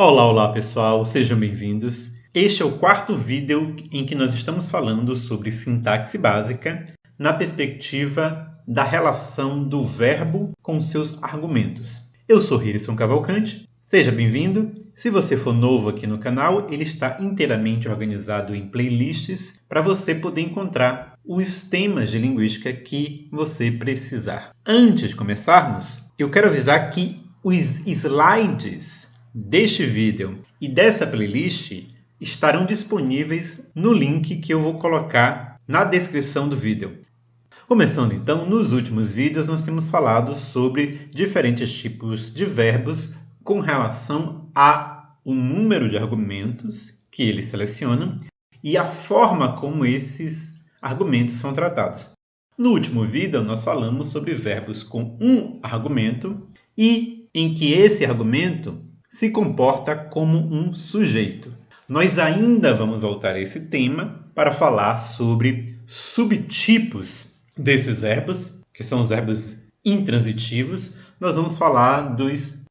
Olá, olá pessoal, sejam bem-vindos. Este é o quarto vídeo em que nós estamos falando sobre sintaxe básica na perspectiva da relação do verbo com seus argumentos. Eu sou Hirson Cavalcante, seja bem-vindo. Se você for novo aqui no canal, ele está inteiramente organizado em playlists para você poder encontrar os temas de linguística que você precisar. Antes de começarmos, eu quero avisar que os slides deste vídeo e dessa playlist estarão disponíveis no link que eu vou colocar na descrição do vídeo. Começando então, nos últimos vídeos nós temos falado sobre diferentes tipos de verbos com relação ao número de argumentos que eles selecionam e a forma como esses argumentos são tratados. No último vídeo nós falamos sobre verbos com um argumento e em que esse argumento se comporta como um sujeito. Nós ainda vamos voltar a esse tema para falar sobre subtipos desses verbos, que são os verbos intransitivos. Nós vamos falar dos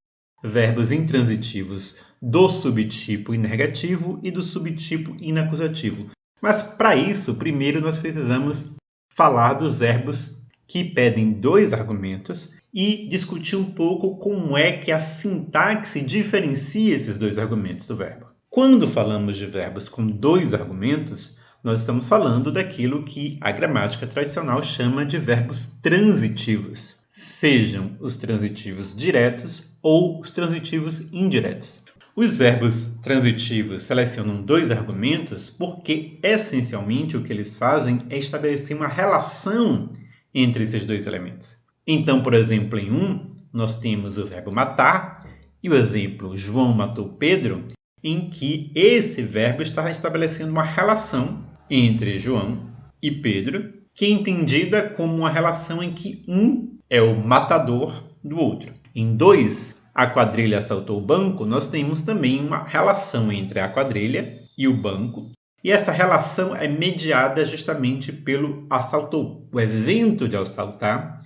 verbos intransitivos do subtipo inergativo e do subtipo inacusativo. Mas para isso, primeiro nós precisamos falar dos verbos que pedem dois argumentos e discutir um pouco como é que a sintaxe diferencia esses dois argumentos do verbo. Quando falamos de verbos com dois argumentos, nós estamos falando daquilo que a gramática tradicional chama de verbos transitivos, sejam os transitivos diretos ou os transitivos indiretos. Os verbos transitivos selecionam dois argumentos porque, essencialmente, o que eles fazem é estabelecer uma relação entre esses dois elementos. Então, por exemplo, em um, nós temos o verbo matar e o exemplo João matou Pedro, em que esse verbo está estabelecendo uma relação entre João e Pedro, que é entendida como uma relação em que um é o matador do outro. Em dois, a quadrilha assaltou o banco, nós temos também uma relação entre a quadrilha e o banco, e essa relação é mediada justamente pelo assaltou. O evento de assaltar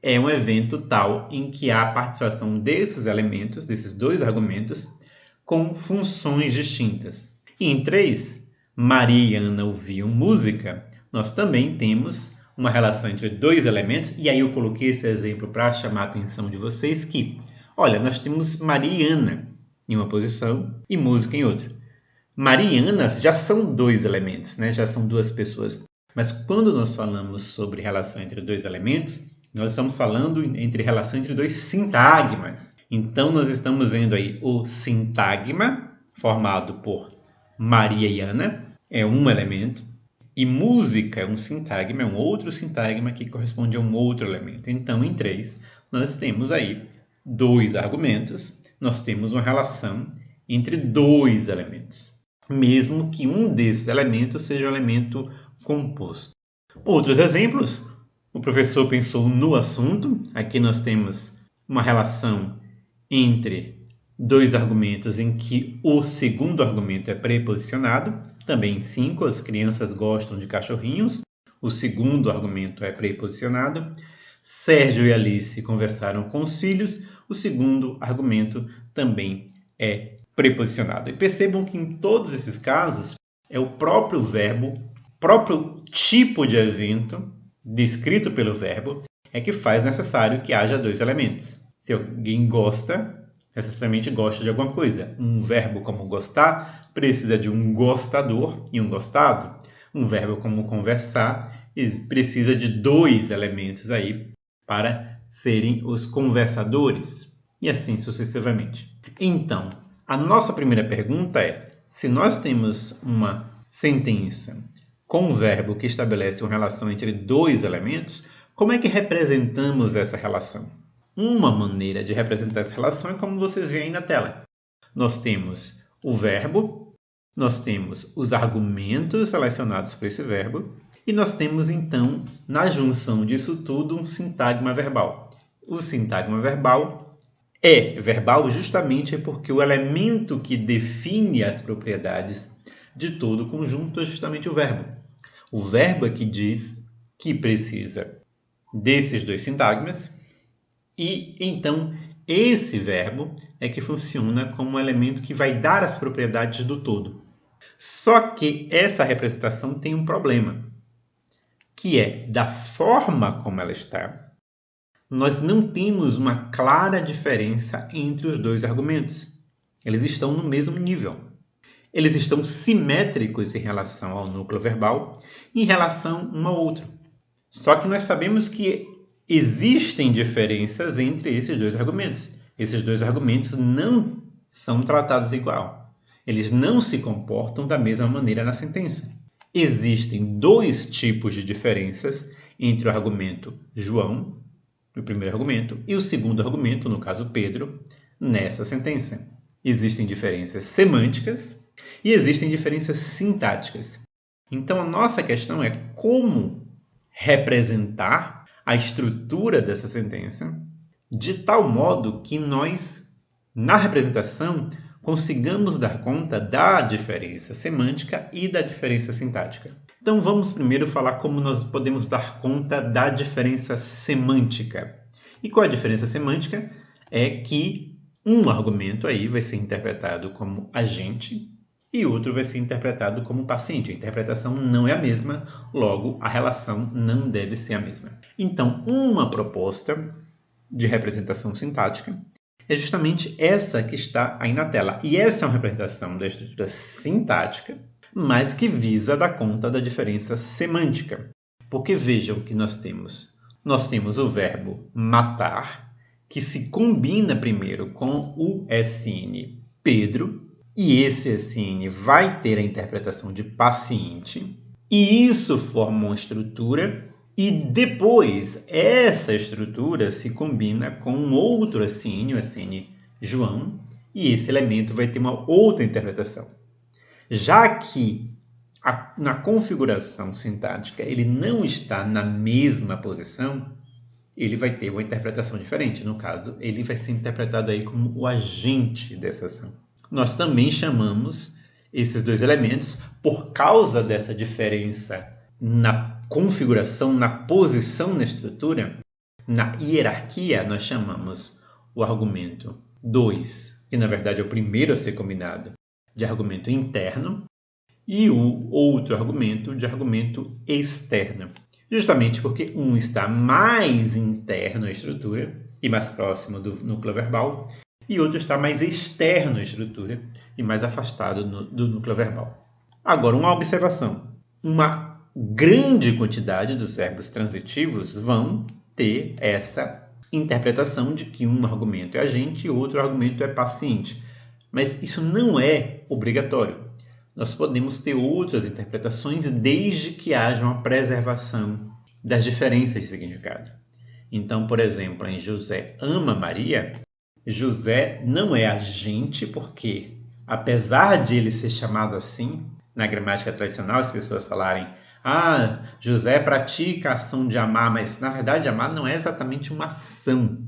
é um evento tal em que há a participação desses elementos, desses dois argumentos, com funções distintas. E em 3, Maria e Ana ouviam música, nós também temos uma relação entre dois elementos, e aí eu coloquei esse exemplo para chamar a atenção de vocês que, olha, nós temos Maria e Ana em uma posição e música em outra. Maria e Ana já são dois elementos, né? Já são duas pessoas. Mas quando nós falamos sobre relação entre dois elementos, nós estamos falando entre relação entre dois sintagmas. Então, nós estamos vendo aí o sintagma, formado por Maria e Ana, é um elemento, e música é um sintagma, é um outro sintagma que corresponde a um outro elemento. Então, em 3, nós temos aí dois argumentos, nós temos uma relação entre dois elementos, mesmo que um desses elementos seja um elemento composto. Outros exemplos. O professor pensou no assunto. Aqui nós temos uma relação entre dois argumentos em que o segundo argumento é preposicionado. Também em 5, as crianças gostam de cachorrinhos. O segundo argumento é preposicionado. Sérgio e Alice conversaram com os filhos. O segundo argumento também é preposicionado. E percebam que em todos esses casos é o próprio verbo, próprio tipo de evento descrito pelo verbo, é que faz necessário que haja dois elementos. Se alguém gosta, necessariamente gosta de alguma coisa. Um verbo como gostar precisa de um gostador e um gostado. Um verbo como conversar precisa de dois elementos aí para serem os conversadores. E assim sucessivamente. Então, a nossa primeira pergunta é: se nós temos uma sentença com um verbo que estabelece uma relação entre dois elementos, como é que representamos essa relação? Uma maneira de representar essa relação é como vocês veem aí na tela. Nós temos o verbo, nós temos os argumentos selecionados por esse verbo, e nós temos, então, na junção disso tudo, um sintagma verbal. O sintagma verbal é verbal justamente porque o elemento que define as propriedades de todo o conjunto é justamente o verbo. O verbo é que diz que precisa desses dois sintagmas e, então, Esse verbo é que funciona como um elemento que vai dar as propriedades do todo. Só que essa representação tem um problema, que é, da forma como ela está, nós não temos uma clara diferença entre os dois argumentos. Eles estão no mesmo nível. Eles estão simétricos em relação ao núcleo verbal e em relação um ao outro. Só que nós sabemos que existem diferenças entre esses dois argumentos. Esses dois argumentos não são tratados igual. Eles não se comportam da mesma maneira na sentença. Existem dois tipos de diferenças entre o argumento João, o primeiro argumento, e o segundo argumento, no caso Pedro, nessa sentença. Existem diferenças semânticas e existem diferenças sintáticas. Então a nossa questão é como representar a estrutura dessa sentença de tal modo que nós, na representação, consigamos dar conta da diferença semântica e da diferença sintática. Então vamos primeiro falar como nós podemos dar conta da diferença semântica. E qual é a diferença semântica? É que um argumento aí vai ser interpretado como agente e outro vai ser interpretado como paciente. A interpretação não é a mesma, logo a relação não deve ser a mesma. Então, uma proposta de representação sintática é justamente essa que está aí na tela. E essa é uma representação da estrutura sintática, mas que visa dar conta da diferença semântica. Porque vejam que nós temos o verbo matar, que se combina primeiro com o SN Pedro, e esse SN vai ter a interpretação de paciente, e isso forma uma estrutura, e depois essa estrutura se combina com um outro SN, o SN João, e esse elemento vai ter uma outra interpretação. Já que na configuração sintática ele não está na mesma posição, ele vai ter uma interpretação diferente. No caso, ele vai ser interpretado aí como o agente dessa ação. Nós também chamamos esses dois elementos, por causa dessa diferença na configuração, na posição na estrutura, na hierarquia, nós chamamos o argumento 2, que na verdade é o primeiro a ser combinado, de argumento interno, e o outro argumento de argumento externo. Justamente porque um está mais interno à estrutura e mais próximo do núcleo verbal, e outro está mais externo à estrutura e mais afastado do núcleo verbal. Agora, uma observação. Uma grande quantidade dos verbos transitivos vão ter essa interpretação de que um argumento é agente e outro argumento é paciente. Mas isso não é obrigatório. Nós podemos ter outras interpretações desde que haja uma preservação das diferenças de significado. Então, por exemplo, em José ama Maria, José não é agente porque, apesar de ele ser chamado assim, na gramática tradicional as pessoas falarem José pratica a ação de amar, mas na verdade amar não é exatamente uma ação,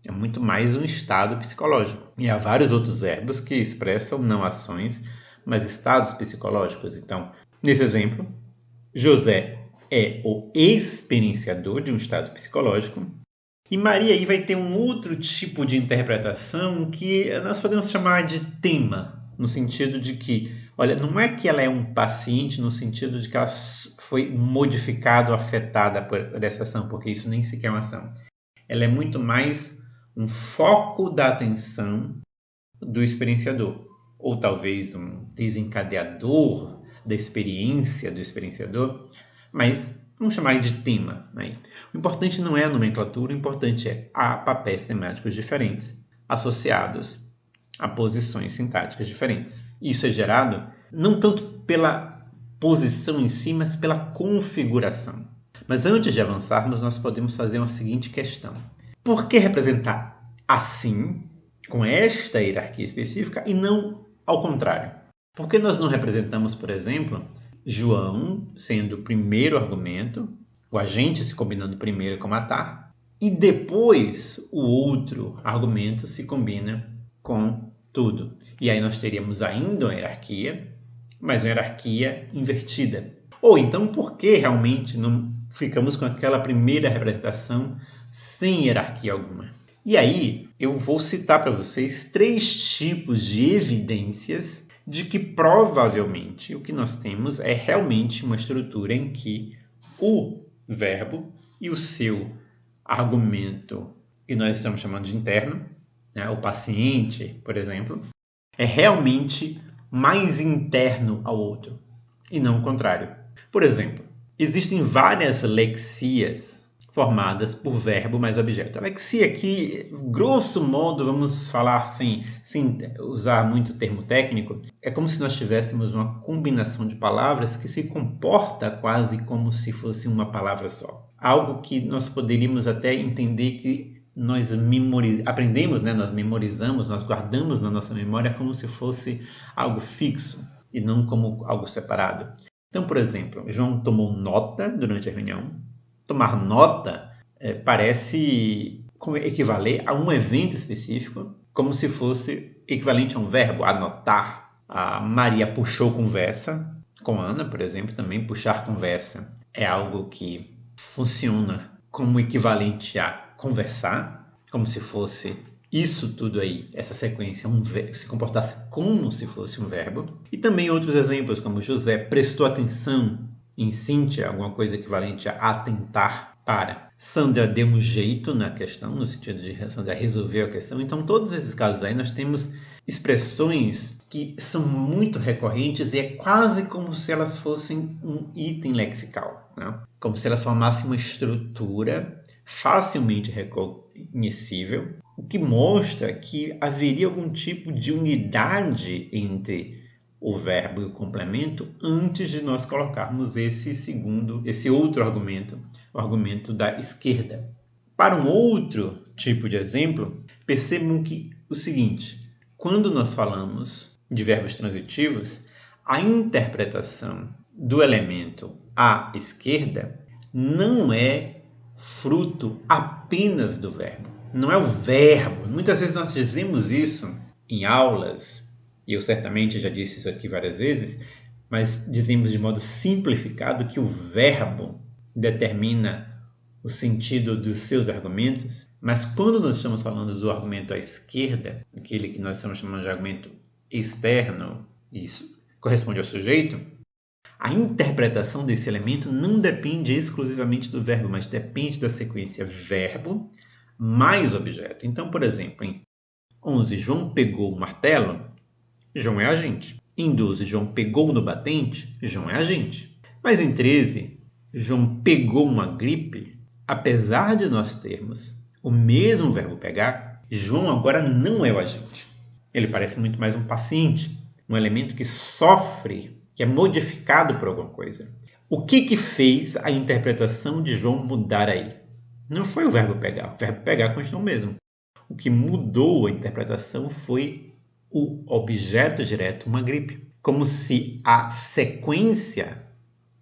é muito mais um estado psicológico. E há vários outros verbos que expressam não ações, mas estados psicológicos. Então, nesse exemplo, José é o experienciador de um estado psicológico e Maria aí vai ter um outro tipo de interpretação que nós podemos chamar de tema, no sentido de que, olha, não é que ela é um paciente no sentido de que ela foi modificada ou afetada por essa ação, porque isso nem sequer é uma ação. Ela é muito mais um foco da atenção do experienciador, ou talvez um desencadeador da experiência do experienciador, mas vamos chamar de tema. Né? O importante não é a nomenclatura, o importante é há papéis semáticos diferentes, associados a posições sintáticas diferentes. Isso é gerado não tanto pela posição em si, mas pela configuração. Mas antes de avançarmos, nós podemos fazer uma seguinte questão. Por que representar assim, com esta hierarquia específica, e não ao contrário? Por que nós não representamos, por exemplo, João sendo o primeiro argumento, o agente se combinando primeiro com matar, e depois o outro argumento se combina com tudo. E aí nós teríamos ainda uma hierarquia, mas uma hierarquia invertida. Ou então, por que realmente não ficamos com aquela primeira representação sem hierarquia alguma? E aí, eu vou citar para vocês 3 tipos de evidências de que provavelmente o que nós temos é realmente uma estrutura em que o verbo e o seu argumento, que nós estamos chamando de interno, né, o paciente, por exemplo, é realmente mais interno ao outro e não o contrário. Por exemplo, existem várias lexias formadas por verbo mais objeto. A lexia aqui, grosso modo, vamos falar assim, sem usar muito termo técnico, é como se nós tivéssemos uma combinação de palavras que se comporta quase como se fosse uma palavra só. Algo que nós poderíamos até entender que nós aprendemos, né? Nós memorizamos, nós guardamos na nossa memória como se fosse algo fixo e não como algo separado. Então, por exemplo, João tomou nota durante a reunião. Tomar nota parece equivaler a um evento específico, como se fosse equivalente a um verbo, anotar. A Maria puxou conversa com a Ana, por exemplo, também puxar conversa é algo que funciona como equivalente a conversar, como se fosse isso tudo aí, essa sequência, se comportasse como se fosse um verbo. E também outros exemplos, como José prestou atenção em Cíntia, alguma coisa equivalente a atentar para. Sandra deu um jeito na questão, no sentido de Sandra resolveu a questão. Então, todos esses casos aí, nós temos expressões que são muito recorrentes e é quase como se elas fossem um item lexical, né? Como se elas formassem uma estrutura facilmente reconhecível, o que mostra que haveria algum tipo de unidade entre o verbo e o complemento antes de nós colocarmos esse outro argumento, o argumento da esquerda. Para um outro tipo de exemplo, percebam que o seguinte, quando nós falamos de verbos transitivos, a interpretação do elemento à esquerda não é fruto apenas do verbo. Não é o verbo. Muitas vezes nós dizemos isso em aulas, e eu certamente já disse isso aqui várias vezes, mas dizemos de modo simplificado que o verbo determina o sentido dos seus argumentos, mas quando nós estamos falando do argumento à esquerda, aquele que nós estamos chamando de argumento externo, isso corresponde ao sujeito, a interpretação desse elemento não depende exclusivamente do verbo, mas depende da sequência verbo mais objeto. Então, por exemplo, em 11, João pegou o martelo, João é agente. Em 12, João pegou no batente, João é agente. Mas em 13, João pegou uma gripe, apesar de nós termos o mesmo verbo pegar, João agora não é o agente. Ele parece muito mais um paciente, um elemento que sofre, que é modificado por alguma coisa. O que fez a interpretação de João mudar aí? Não foi o verbo pegar. O verbo pegar continua o mesmo. O que mudou a interpretação foi o objeto direto, uma gripe. Como se a sequência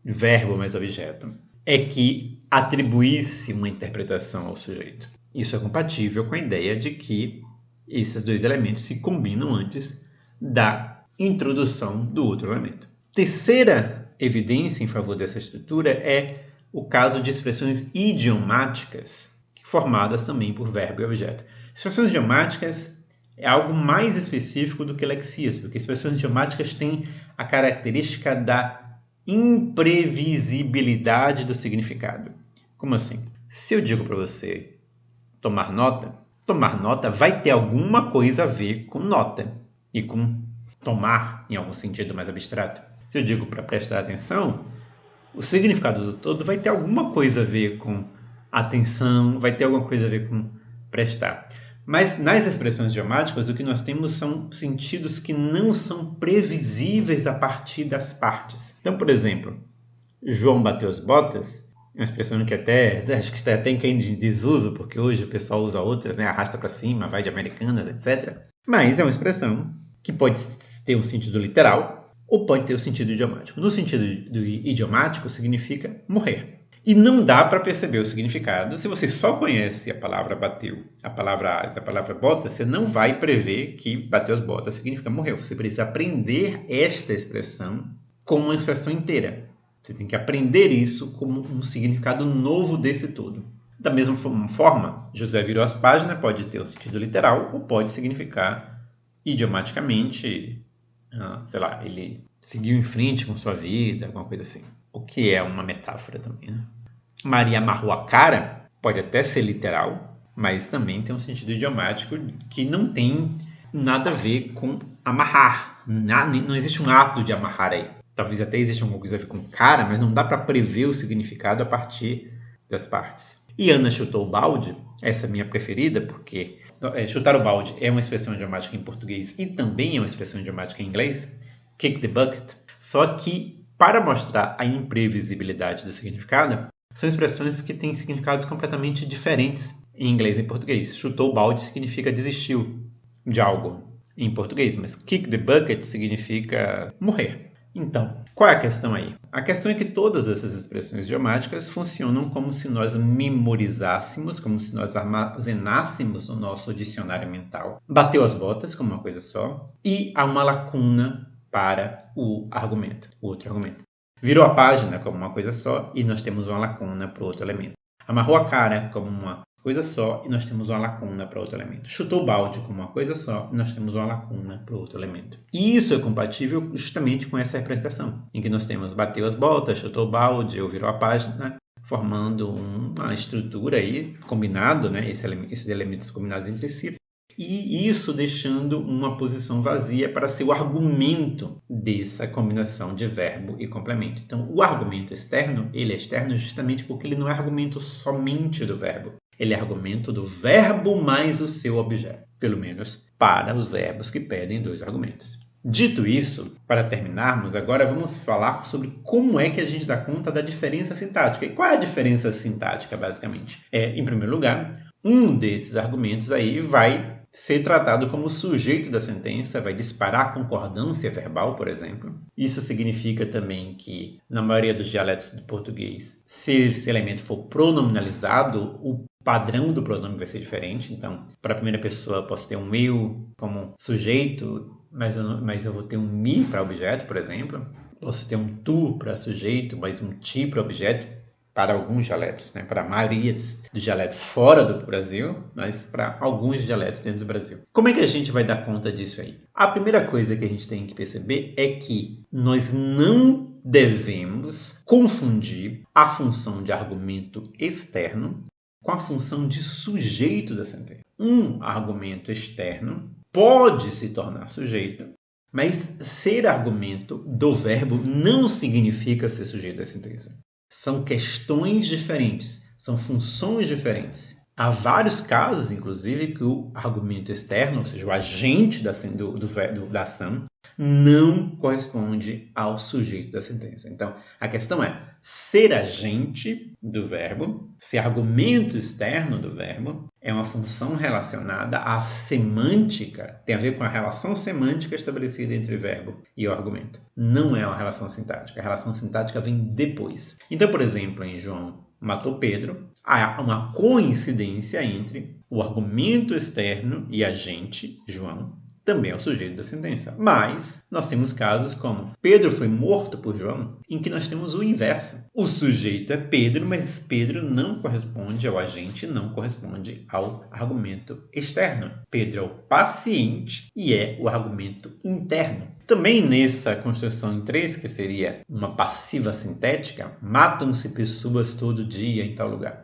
verbo mais objeto é que atribuísse uma interpretação ao sujeito. Isso é compatível com a ideia de que esses dois elementos se combinam antes da introdução do outro elemento. Terceira evidência em favor dessa estrutura é o caso de expressões idiomáticas, formadas também por verbo e objeto. Expressões idiomáticas é algo mais específico do que lexias, porque expressões idiomáticas têm a característica da imprevisibilidade do significado. Como assim? Se eu digo para você tomar nota vai ter alguma coisa a ver com nota e com tomar em algum sentido mais abstrato. Se eu digo para prestar atenção, o significado do todo vai ter alguma coisa a ver com atenção, vai ter alguma coisa a ver com prestar. Mas nas expressões idiomáticas, o que nós temos são sentidos que não são previsíveis a partir das partes. Então, por exemplo, João bateu as botas, é uma expressão que acho que está até caindo em desuso, porque hoje o pessoal usa outras, né? Arrasta para cima, vai de Americanas, etc. Mas é uma expressão que pode ter um sentido literal ou pode ter o sentido idiomático. No sentido do idiomático, significa morrer. E não dá para perceber o significado. Se você só conhece a palavra bateu, a palavra asa, a palavra bota, você não vai prever que bateu as botas significa morreu. Você precisa aprender esta expressão como uma expressão inteira. Você tem que aprender isso como um significado novo desse todo. Da mesma forma, José virou as páginas pode ter o sentido literal ou pode significar idiomaticamente, sei lá, ele seguiu em frente com sua vida, alguma coisa assim. O que é uma metáfora também, né? Maria amarrou a cara pode até ser literal, mas também tem um sentido idiomático que não tem nada a ver com amarrar. Não existe um ato de amarrar aí. Talvez até exista alguma coisa a ver com cara, mas não dá para prever o significado a partir das partes. E Ana chutou o balde, essa é a minha preferida, porque chutar o balde é uma expressão idiomática em português e também é uma expressão idiomática em inglês, kick the bucket, só que para mostrar a imprevisibilidade do significado, são expressões que têm significados completamente diferentes em inglês e em português. Chutou o balde significa desistiu de algo em português, mas kick the bucket significa morrer. Então, qual é a questão aí? A questão é que todas essas expressões idiomáticas funcionam como se nós memorizássemos, como se nós armazenássemos no nosso dicionário mental. Bateu as botas, como uma coisa só, e há uma lacuna para o outro argumento. Virou a página como uma coisa só e nós temos uma lacuna para o outro elemento. Amarrou a cara como uma coisa só e nós temos uma lacuna para outro elemento. Chutou o balde como uma coisa só e nós temos uma lacuna para outro elemento. E isso é compatível justamente com essa representação, em que nós temos bateu as botas, chutou o balde ou virou a página, formando uma estrutura aí, combinado, né, esses elementos combinados entre si, e isso deixando uma posição vazia para ser o argumento dessa combinação de verbo e complemento. Então, o argumento externo, ele é externo justamente porque ele não é argumento somente do verbo. Ele é argumento do verbo mais o seu objeto, pelo menos para os verbos que pedem dois argumentos. Dito isso, para terminarmos, agora vamos falar sobre como é que a gente dá conta da diferença sintática. E qual é a diferença sintática, basicamente? Em primeiro lugar, um desses argumentos aí vai ser tratado como sujeito da sentença, vai disparar concordância verbal, por exemplo. Isso significa também que, na maioria dos dialetos do português, se esse elemento for pronominalizado, o padrão do pronome vai ser diferente. Então, para a primeira pessoa, eu posso ter um eu como sujeito, mas eu vou ter um me para objeto, por exemplo. Posso ter um tu para sujeito, mas um ti para objeto. Para alguns dialetos, né? Para a maioria dos dialetos fora do Brasil, mas para alguns dialetos dentro do Brasil. Como é que a gente vai dar conta disso aí? A primeira coisa que a gente tem que perceber é que nós não devemos confundir a função de argumento externo com a função de sujeito da sentença. Um argumento externo pode se tornar sujeito, mas ser argumento do verbo não significa ser sujeito da sentença. São questões diferentes, são funções diferentes. Há vários casos, inclusive, que o argumento externo, ou seja, o agente da ação, não corresponde ao sujeito da sentença. Então, a questão é ser agente do verbo, ser argumento externo do verbo, é uma função relacionada à semântica, tem a ver com a relação semântica estabelecida entre o verbo e o argumento. Não é uma relação sintática. A relação sintática vem depois. Então, por exemplo, em João matou Pedro, há uma coincidência entre o argumento externo e agente, João, também é o sujeito da sentença. Mas nós temos casos como Pedro foi morto por João, em que nós temos o inverso. O sujeito é Pedro, mas Pedro não corresponde ao agente, não corresponde ao argumento externo. Pedro é o paciente e é o argumento interno. Também nessa construção em 3, que seria uma passiva sintética, matam-se pessoas todo dia em tal lugar.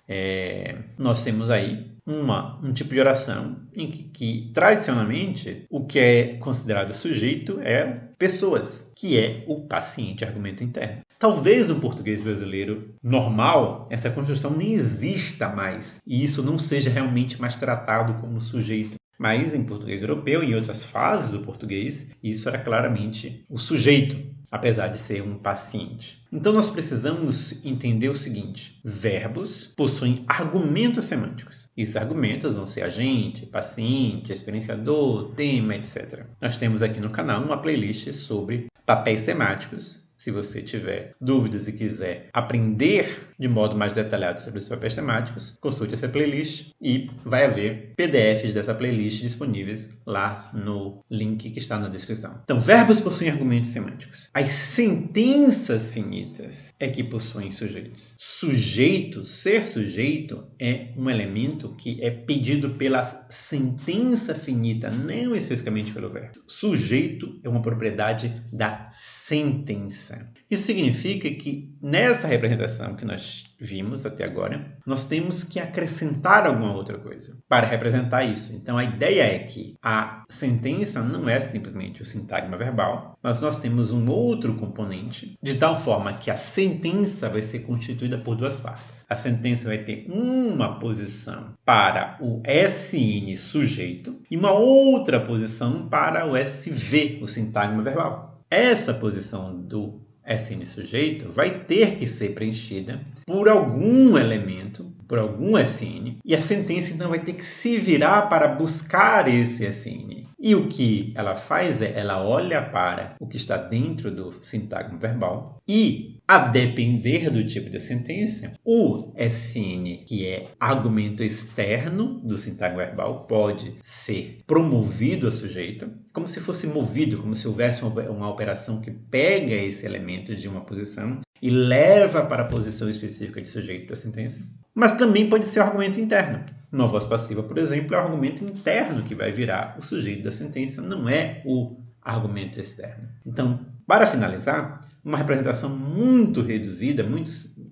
Nós temos aí um tipo de oração em que tradicionalmente o que é considerado sujeito é pessoas, que é o paciente, argumento interno. Talvez no português brasileiro normal essa construção nem exista mais e isso não seja realmente mais tratado como sujeito. Mas em português europeu, em outras fases do português, isso era claramente o sujeito, apesar de ser um paciente. Então nós precisamos entender o seguinte: verbos possuem argumentos semânticos. Esses argumentos vão ser agente, paciente, experienciador, tema, etc. Nós temos aqui no canal uma playlist sobre papéis temáticos Se você tiver dúvidas e quiser aprender de modo mais detalhado sobre os papéis temáticos, consulte essa playlist e vai haver PDFs dessa playlist disponíveis lá no link que está na descrição. Então, verbos possuem argumentos semânticos. As sentenças finitas é que possuem sujeitos. Sujeito, ser sujeito, é um elemento que é pedido pela sentença finita, não especificamente pelo verbo. Sujeito é uma propriedade da sentença. Isso significa que nessa representação que nós vimos até agora, nós temos que acrescentar alguma outra coisa para representar isso. Então a ideia é que a sentença não é simplesmente o sintagma verbal, mas nós temos um outro componente, de tal forma que a sentença vai ser constituída por duas partes. A sentença vai ter uma posição para o SN sujeito e uma outra posição para o SV, o sintagma verbal. Essa posição do SN sujeito vai ter que ser preenchida por algum elemento, por algum SN, e a sentença então vai ter que se virar para buscar esse SN. E o que ela faz é, ela olha para o que está dentro do sintagma verbal e, a depender do tipo de sentença, o SN, que é argumento externo do sintagma verbal, pode ser promovido a sujeito, como se fosse movido, como se houvesse uma operação que pega esse elemento de uma posição e leva para a posição específica de sujeito da sentença. Mas também pode ser argumento interno. Uma voz passiva, por exemplo, é o argumento interno que vai virar o sujeito da sentença, não é o argumento externo. Então, para finalizar, uma representação muito reduzida, muito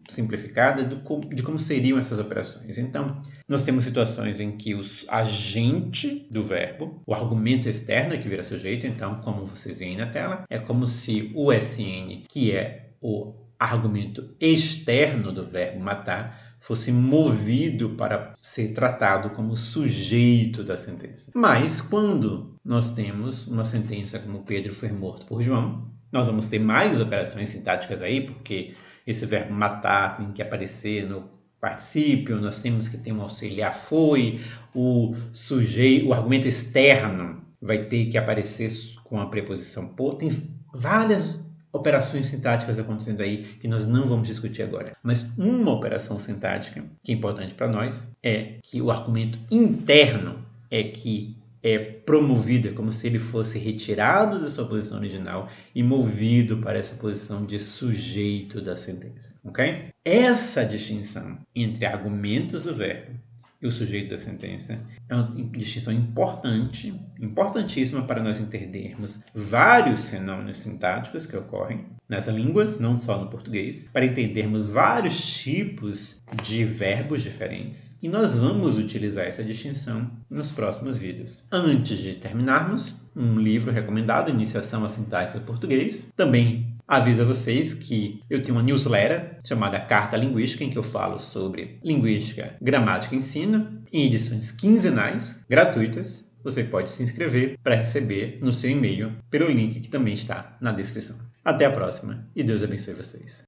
simplificada de como seriam essas operações. Então, nós temos situações em que o agente do verbo, o argumento externo é que vira sujeito, então, como vocês veem na tela, é como se o SN, que é o argumento externo do verbo matar, fosse movido para ser tratado como sujeito da sentença. Mas quando nós temos uma sentença como Pedro foi morto por João, nós vamos ter mais operações sintáticas aí, porque esse verbo matar tem que aparecer no particípio, nós temos que ter um auxiliar foi, o argumento externo vai ter que aparecer com a preposição por. Tem várias operações sintáticas acontecendo aí que nós não vamos discutir agora. Mas uma operação sintática que é importante para nós é que o argumento interno é que é promovido, é como se ele fosse retirado da sua posição original e movido para essa posição de sujeito da sentença, ok? Essa distinção entre argumentos do verbo e o sujeito da sentença é uma distinção importante, importantíssima para nós entendermos vários fenômenos sintáticos que ocorrem nas línguas, não só no português, para entendermos vários tipos de verbos diferentes. E nós vamos utilizar essa distinção nos próximos vídeos. Antes de terminarmos, um livro recomendado, Iniciação à Sintaxe do Português. Também aviso a vocês que eu tenho uma newsletter chamada Carta Linguística, em que eu falo sobre linguística, gramática e ensino, em edições quinzenais, gratuitas. Você pode se inscrever para receber no seu e-mail pelo link que também está na descrição. Até a próxima e Deus abençoe vocês.